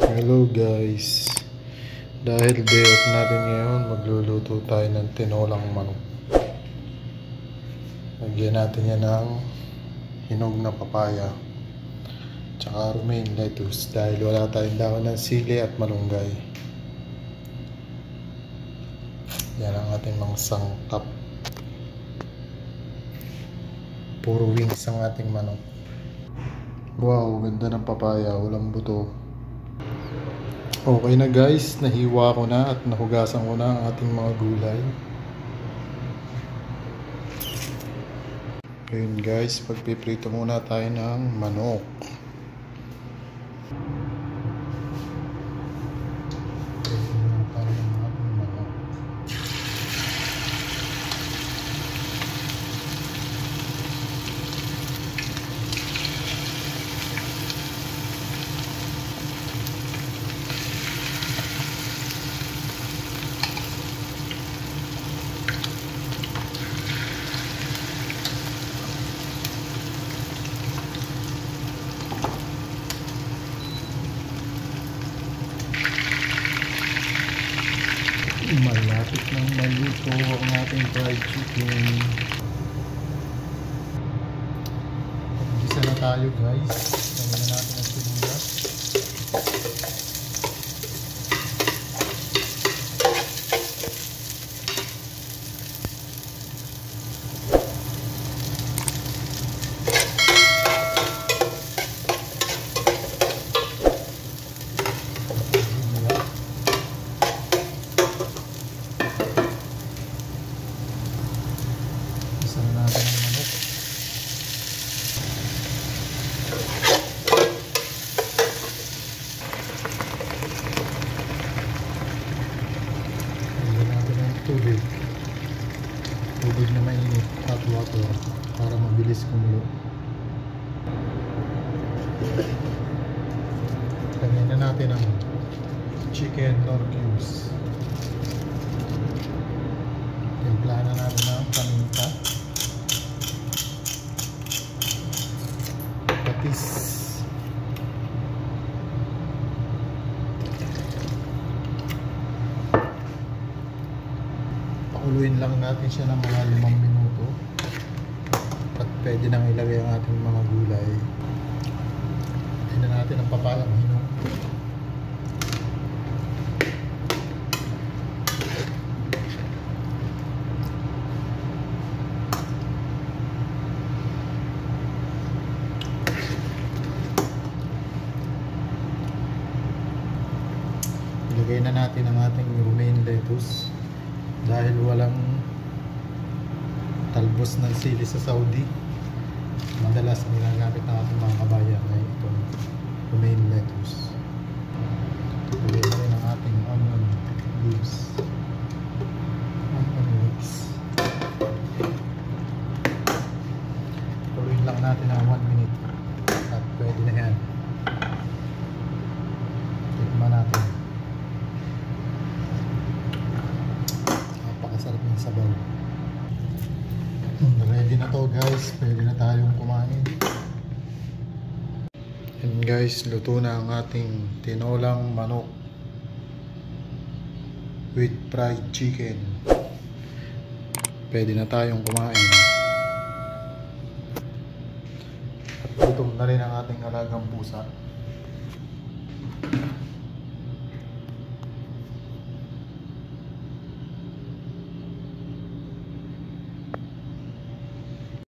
Hello guys, dahil day off natin ngayon, magluluto tayo ng tinolang manok. Lagyan natin yan ng hinog na papaya tsaka romaine lettuce dahil wala tayong dahon ng sili at malunggay. Yan ang ating mga sangkap. Puro wings ang ating manok. Wow, ganda ng papaya, walang buto. Okay na guys, nahiwa ko na at nahugasan ko na ang ating mga gulay. Ayun guys, pagpiprito muna tayo ng manok. Malapit ng maluto ang ating fried chicken. Mag-isa na tayo guys. Lagyan na natin ang sibuyas. Tubig na mainit, hot water para mabilis kumulo. Lagyan na natin ang chicken nor cubes. Timplahan na natin ang paminta, patis, pakuluin lang natin siya ng mga 5 minuto at pwede nang ilagay ang ating mga gulay. Lagyan na natin ang papaya hinog. Ilagay na natin ang ating romaine lettuce. Dahil walang talbos ng sili sa Saudi, madalas ginagamit ng ating mga kabayan ay itong romaine lettuce. Lagyan na rin ang ating onion leaves. Tuloyin lang natin ang 1 minute at pwede na yan. Tikman natin. Napakasarap ng sabaw. Ready na to guys, pwede na tayong kumain. And guys, luto na ang ating tinolang manok with fried chicken. Pwede na tayong kumain. At gutom na rin ang ating alagang pusa.